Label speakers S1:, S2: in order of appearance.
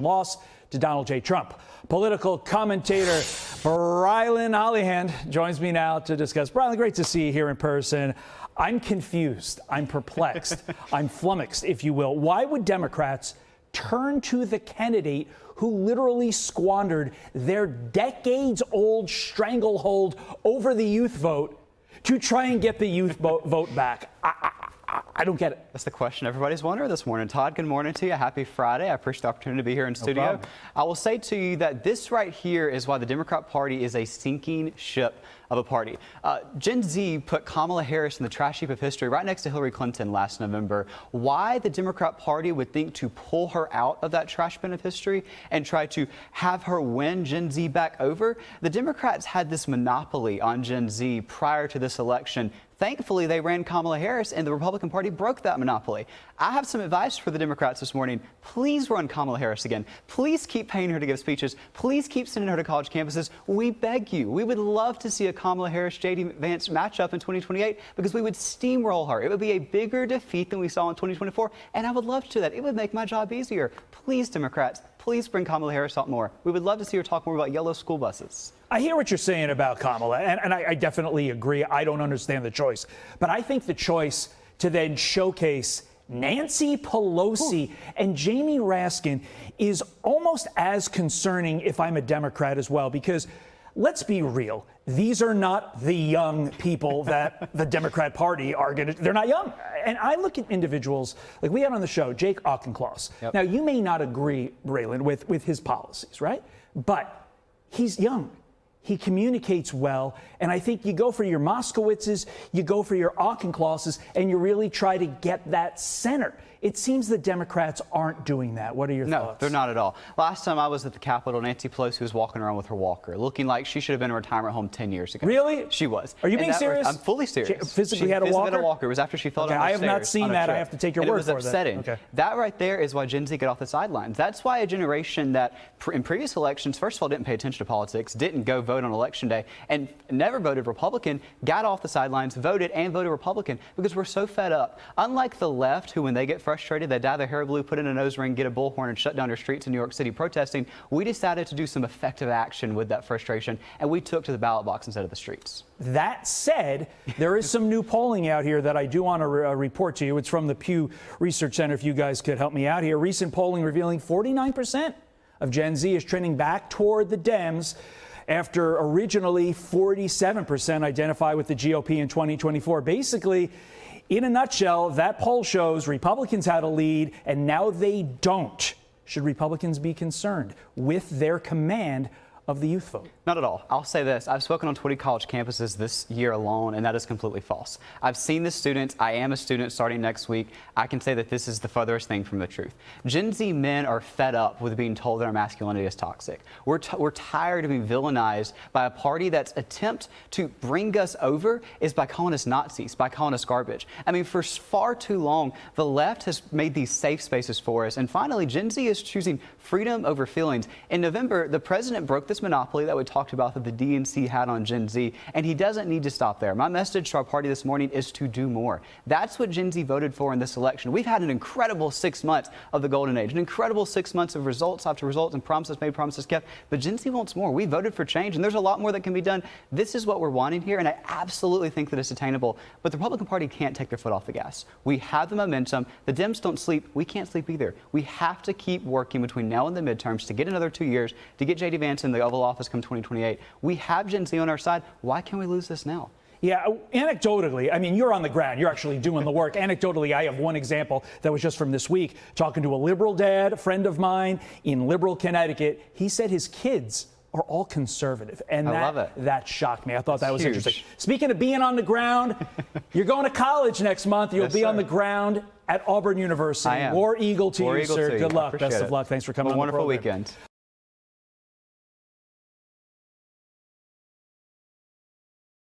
S1: loss to Donald J. Trump. Political commentator Brilyn Hollyhand joins me now to discuss. Brilyn, great to see you here in person. I'm confused. I'm perplexed. I'm flummoxed, if you will. Why would Democrats turn to the candidate who literally squandered their decades-old stranglehold over the youth vote to try and get the youth vote back? I don't get it.
S2: That's the question everybody's wondering this morning. Todd, good morning to you. Happy Friday. I appreciate the opportunity to be here in studio.
S1: Problem.
S2: I will say to you that this right here is why the Democrat Party is a sinking ship of a party. Gen Z put Kamala Harris in the trash heap of history right next to Hillary Clinton last November. Why the Democrat Party would think to pull her out of that trash bin of history and try to have her win Gen Z back over? The Democrats had this monopoly on Gen Z prior to this election. Thankfully, they ran Kamala Harris, and the Republican Party broke that monopoly. I have some advice for the Democrats this morning. Please run Kamala Harris again. Please keep paying her to give speeches. Please keep sending her to college campuses. We beg you. We would love to see a Kamala Harris-J.D. Vance matchup in 2028 because we would steamroll her. It would be a bigger defeat than we saw in 2024, and I would love to do that. It would make my job easier. Please, Democrats, please bring Kamala Harris out more. We would love to see her talk more about yellow school buses.
S1: I hear what you're saying about Kamala, and I definitely agree. I don't understand the choice. But I think the choice to then showcase Nancy Pelosi and Jamie Raskin is almost as concerning if I'm a Democrat as well, because let's be real. These are not the young people that the Democrat Party are going to. They're not young. And I look at individuals like we had on the show, Jake Auchincloss. Yep. Now, you may not agree, Brilyn, with his policies, right? But he's young. He communicates well, and I think you go for your Moskowitzes, you go for your Auchinclosses, and you really try to get that center. It seems the Democrats aren't doing that. What are your thoughts?
S2: No, they're not at all. Last time I was at the Capitol, Nancy Pelosi was walking around with her walker, looking like she should have been in a retirement home 10 years ago.
S1: Really?
S2: She was.
S1: Are you being serious?
S2: I'm fully serious.
S1: She physically had a walker?
S2: She had a walker. It was after she fell down the
S1: I have
S2: stairs
S1: not seen that. I have to take your word for that.
S2: It was upsetting.
S1: Okay.
S2: That right there is why Gen Z got off the sidelines. That's why a generation that in previous elections, first of all, didn't pay attention to politics, didn't go vote on election day, and never voted Republican, got off the sidelines, voted Republican because we're so fed up. Unlike the left, who when they get frustrated, they dye their hair blue, put in a nose ring, get a bullhorn, and shut down your streets in New York City protesting, we decided to do some effective action with that frustration, and we took to the ballot box instead of the streets.
S1: That said, there is some new polling out here that I do want to report to you. It's from the Pew Research Center, if you guys could help me out here. Recent polling revealing 49% of Gen Z is trending back toward the Dems, after originally 47% identify with the GOP in 2024. Basically, in a nutshell, that poll shows Republicans had a lead, and now they don't. Should Republicans be concerned with their command of the youth vote?
S2: Not at all. I'll say this. I've spoken on 20 college campuses this year alone, and that is completely false. I've seen the students. I am a student starting next week. I can say that this is the furthest thing from the truth. Gen Z men are fed up with being told that our masculinity is toxic. We're tired of being villainized by a party that's attempt to bring us over is by calling us Nazis, by calling us garbage. I mean, for far too long, the left has made these safe spaces for us, and finally, Gen Z is choosing freedom over feelings. In November, the president broke this monopoly that we talked about that the DNC had on Gen Z, and he doesn't need to stop there. My message to our party this morning is to do more. That's what Gen Z voted for in this election. We've had an incredible 6 months of the golden age, an incredible 6 months of results after results and promises made, promises kept, but Gen Z wants more. We voted for change, and there's a lot more that can be done. This is what we're wanting here, and I absolutely think that it's attainable, but the Republican Party can't take their foot off the gas. We have the momentum. The Dems don't sleep. We can't sleep either. We have to keep working between now and the midterms to get another 2 years, to get J.D. Vance in the Oval Office come 2028. We have Gen Z on our side. Why can't we lose this now?
S1: Yeah, anecdotally, I mean, you're on the ground. You're actually doing the work. Anecdotally, I have one example that was just from this week, talking to a liberal dad, a friend of mine in liberal Connecticut. He said his kids are all conservative. And
S2: I love it.
S1: That shocked me. I thought that was
S2: huge.
S1: Interesting. Speaking of being on the ground, you're going to college next month. You'll be on the ground at Auburn University.
S2: I am.
S1: War Eagle to you, sir. Good luck. Best of luck. Thanks for coming on the program.
S2: Wonderful weekend.